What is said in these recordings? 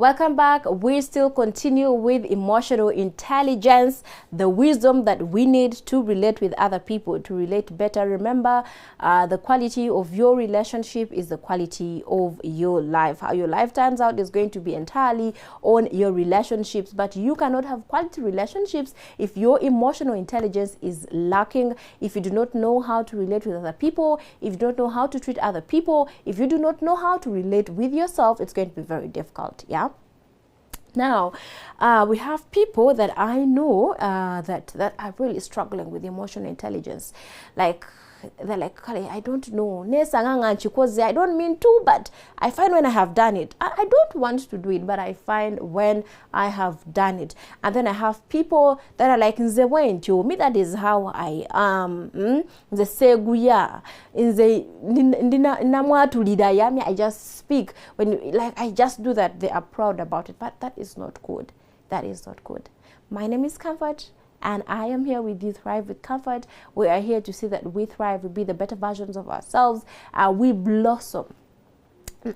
Welcome back. We still continue with emotional intelligence, the wisdom that we need to relate with other people, to relate better. Remember, the quality of your relationship is the quality of your life. How your life turns out is going to be entirely on your relationships, but you cannot have quality relationships if your emotional intelligence is lacking, if you do not know how to relate with other people, if you don't know how to treat other people, if you do not know how to relate with yourself. It's going to be very difficult. Yeah. Now, we have people that I know that are really struggling with emotional intelligence. Like, they're like, I don't know, because I don't mean to, but I find when I have done it, I don't want to do it, but I find when I have done it. And then I have people that are like, me, that is how I am. The seguya, I just speak when like I just do that. They are proud about it, but that is not good. That is not good. My name is Comfort, and I am here with you, Thrive with Comfort. We are here to see that we thrive, we be the better versions of ourselves, we blossom.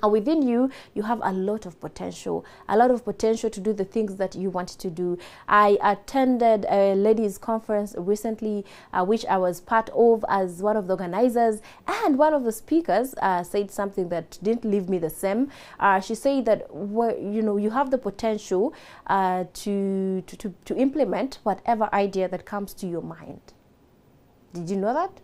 And within you, you have a lot of potential to do the things that you want to do. I attended a ladies' conference recently, which I was part of as one of the organizers, and one of the speakers said something that didn't leave me the same. She said that you have the potential to implement whatever idea that comes to your mind. Did you know that?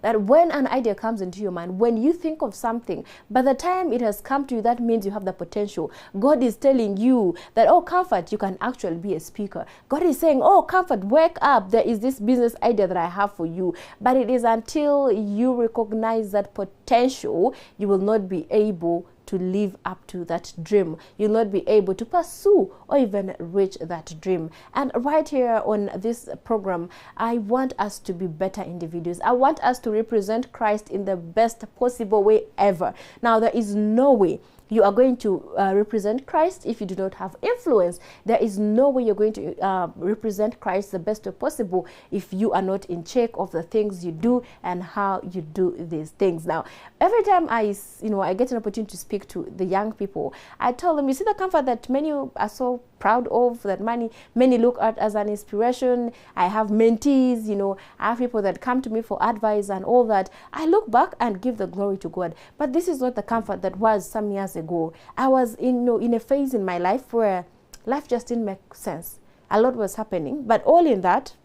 That when an idea comes into your mind, when you think of something, by the time it has come to you, that means you have the potential. God is telling you that, oh, Comfort, you can actually be a speaker. God is saying, oh, Comfort, wake up. There is this business idea that I have for you. But it is until you recognize that potential, you will not be able to live up to that dream. You'll not be able to pursue or even reach that dream. And right here on this program, I want us to be better individuals. I want us to represent Christ in the best possible way ever. Now, there is no way you are going to represent Christ if you do not have influence. There is no way you're going to represent Christ the best way possible if you are not in check of the things you do and how you do these things. Now, every time I get an opportunity to speak to the young people, I tell them, you see the Comfort that many are so proud of, that many look at as an inspiration. I have mentees, I have people that come to me for advice and all that. I look back and give the glory to God. But this is not the Comfort that was some years ago. I was in a phase in my life where life just didn't make sense. A lot was happening, but all in that,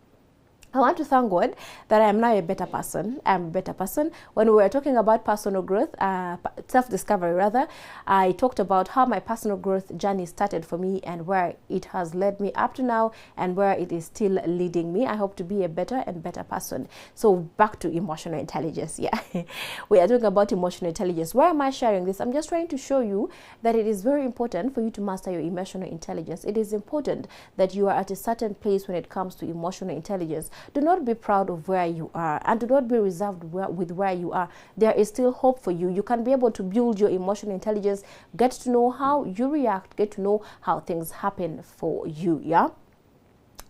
I want to thank God that I am now a better person. I'm a better person. When we were talking about personal growth, self-discovery rather, I talked about how my personal growth journey started for me and where it has led me up to now and where it is still leading me. I hope to be a better and better person. So back to emotional intelligence. Yeah, we are talking about emotional intelligence. Why am I sharing this? I'm just trying to show you that it is very important for you to master your emotional intelligence. It is important that you are at a certain place when it comes to emotional intelligence. Do not be proud of where you are, and do not be reserved with where you are. There is still hope for you. You can be able to build your emotional intelligence, get to know how you react, get to know how things happen for you. Yeah.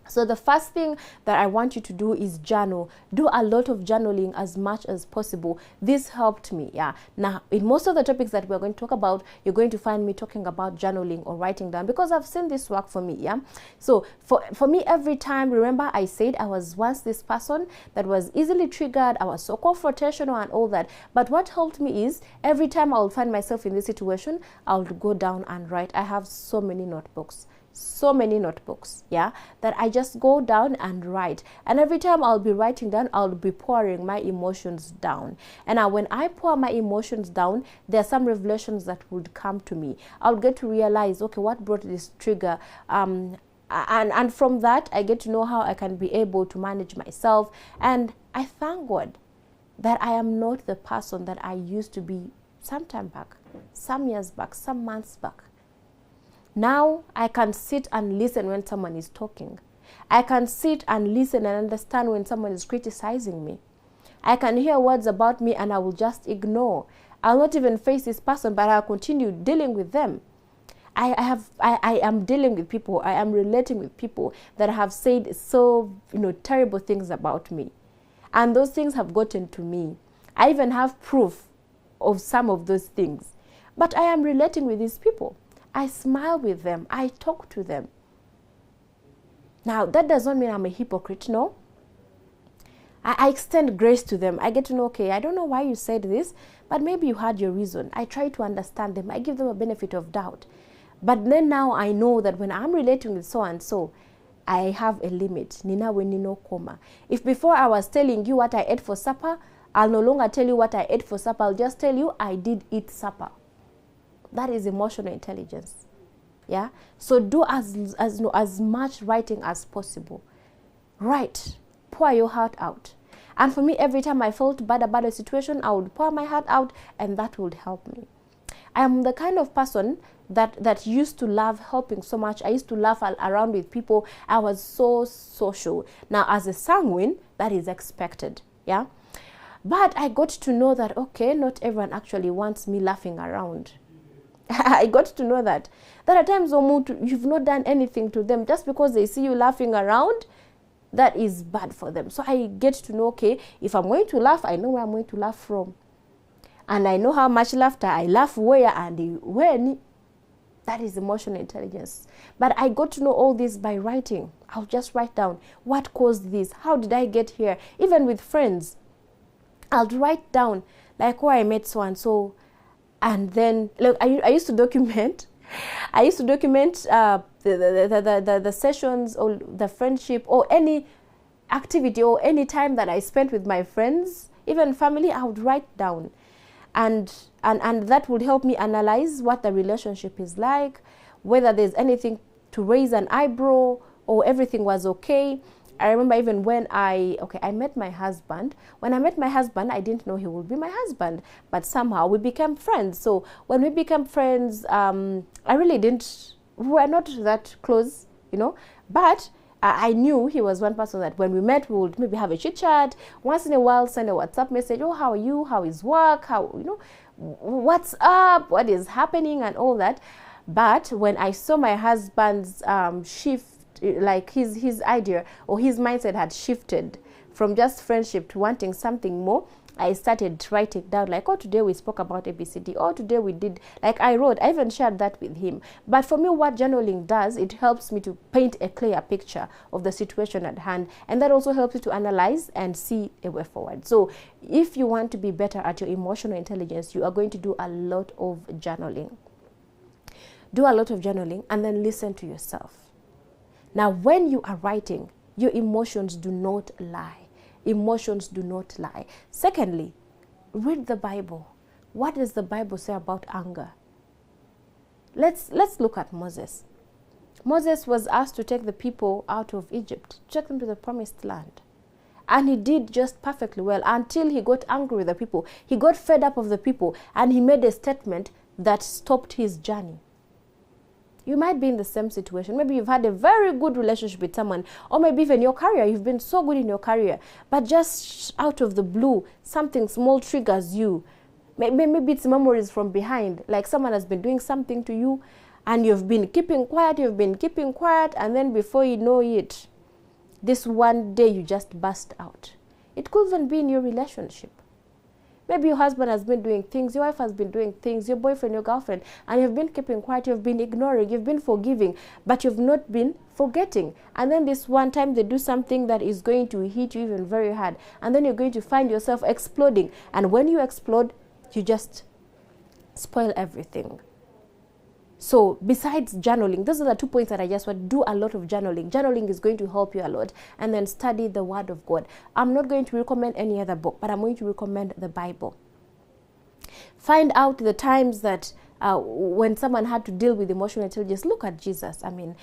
So the first thing that I want you to do is journal. Do a lot of journaling as much as possible. This helped me. Yeah. Now, in most of the topics that we're going to talk about, you're going to find me talking about journaling or writing down, because I've seen this work for me. Yeah. So for me, every time, remember I said I was once this person that was easily triggered. I was so confrontational and all that. But what helped me is every time I would find myself in this situation, I would go down and write. I have so many notebooks, yeah, that I just go down and write. And every time I'll be writing down, I'll be pouring my emotions down. And now when I pour my emotions down, there are some revelations that would come to me. I'll get to realize, okay, what brought this trigger? And from that, I get to know how I can be able to manage myself. And I thank God that I am not the person that I used to be some time back, some years back, some months back. Now I can sit and listen when someone is talking. I can sit and listen and understand when someone is criticizing me. I can hear words about me and I will just ignore. I'll not even face this person, but I'll continue dealing with them. I am dealing with people. I am relating with people that have said so terrible things about me. And those things have gotten to me. I even have proof of some of those things. But I am relating with these people. I smile with them. I talk to them. Now, that does not mean I'm a hypocrite, no. I extend grace to them. I get to know, okay, I don't know why you said this, but maybe you had your reason. I try to understand them. I give them a benefit of doubt. But then now I know that when I'm relating with so and so, I have a limit. Nina we nino koma. If before I was telling you what I ate for supper, I'll no longer tell you what I ate for supper. I'll just tell you I did eat supper. That is emotional intelligence. Yeah. So do as much writing as possible. Write. Pour your heart out. And for me, every time I felt bad about a situation, I would pour my heart out, and that would help me. I am the kind of person that used to love helping so much. I used to laugh around with people. I was so social. Now, as a sanguine, that is expected. Yeah. But I got to know that, okay, not everyone actually wants me laughing around. I got to know that. There are times you've not done anything to them. Just because they see you laughing around, that is bad for them. So I get to know, okay, if I'm going to laugh, I know where I'm going to laugh from. And I know how much laughter I laugh where and when. That is emotional intelligence. But I got to know all this by writing. I'll just write down what caused this. How did I get here? Even with friends, I'll write down like where I met so and so. And then, look, I used to document. I used to document the sessions or the friendship or any activity or any time that I spent with my friends, even family. I would write down, and that would help me analyze what the relationship is like, whether there's anything to raise an eyebrow or everything was okay. I remember even when I met my husband. When I met my husband, I didn't know he would be my husband, but somehow we became friends. So when we became friends, I really didn't, we were not that close, you know, but I knew he was one person that when we met, we would maybe have a chit chat, once in a while send a WhatsApp message, oh, how are you, how is work, how, you know, what's up, what is happening and all that. But when I saw my husband's shift, like his idea or his mindset had shifted from just friendship to wanting something more, I started writing down like, oh, today we spoke about ABCD, oh, today we did, like I wrote, I even shared that with him. But for me, what journaling does, it helps me to paint a clear picture of the situation at hand, and that also helps you to analyze and see a way forward. So if you want to be better at your emotional intelligence, you are going to do a lot of journaling. Do a lot of journaling and then listen to yourself. Now, when you are writing, your emotions do not lie. Emotions do not lie. Secondly, read the Bible. What does the Bible say about anger? Let's look at Moses. Moses was asked to take the people out of Egypt, take them to the promised land. And he did just perfectly well until he got angry with the people. He got fed up of the people and he made a statement that stopped his journey. You might be in the same situation. Maybe you've had a very good relationship with someone, or maybe even your career, you've been so good in your career, but just out of the blue, something small triggers you. Maybe it's memories from behind, like someone has been doing something to you, and you've been keeping quiet, and then before you know it, this one day you just burst out. It could even be in your relationship. Maybe your husband has been doing things, your wife has been doing things, your boyfriend, your girlfriend, and you've been keeping quiet, you've been ignoring, you've been forgiving, but you've not been forgetting. And then this one time they do something that is going to hit you even very hard, and then you're going to find yourself exploding. And when you explode, you just spoil everything. So besides journaling, those are the 2 points that I just want. Do a lot of journaling. Journaling is going to help you a lot. And then study the Word of God. I'm not going to recommend any other book, but I'm going to recommend the Bible. Find out the times that when someone had to deal with emotional intelligence. Look at Jesus. I mean,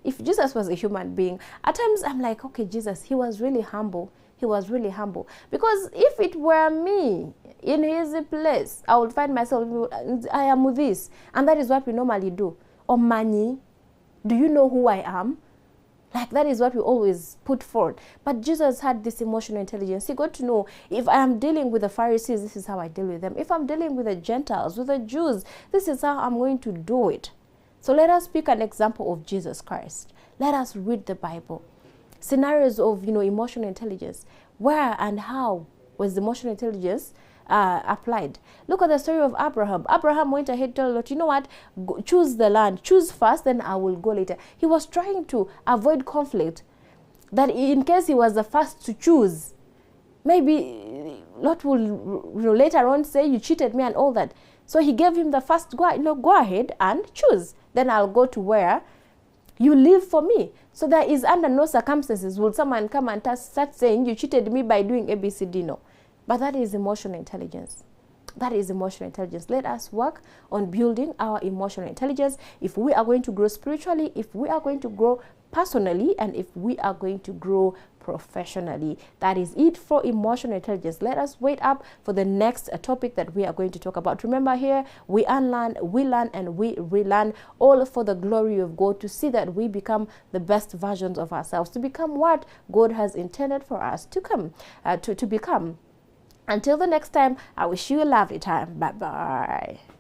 if Jesus was a human being, at times I'm like, okay, Jesus, he was really humble. He was really humble. Because if it were me in his place, I would find myself, I am this. And that is what we normally do. Omani, do you know who I am? Like, that is what we always put forward. But Jesus had this emotional intelligence. He got to know, if I am dealing with the Pharisees, this is how I deal with them. If I'm dealing with the Gentiles, with the Jews, this is how I'm going to do it. So let us pick an example of Jesus Christ. Let us read the Bible. Scenarios of, emotional intelligence. Where and how was emotional intelligence applied. Look at the story of Abraham. Abraham went ahead, told Lot, you know what, go, choose the land, choose first, then I will go later. He was trying to avoid conflict, that in case he was the first to choose, maybe Lot will later on say, you cheated me and all that. So he gave him the first, go ahead and choose. Then I'll go to where you live for me. So there is under no circumstances will someone come and start saying, you cheated me by doing ABCD. No. But that is emotional intelligence. That is emotional intelligence. Let us work on building our emotional intelligence if we are going to grow spiritually, if we are going to grow personally, and if we are going to grow professionally. That is it for emotional intelligence. Let us wait up for the next topic that we are going to talk about. Remember, here we unlearn, we learn, and we relearn, all for the glory of God, to see that we become the best versions of ourselves, to become what God has intended for us to come, to become. Until the next time, I wish you a lovely time. Bye-bye.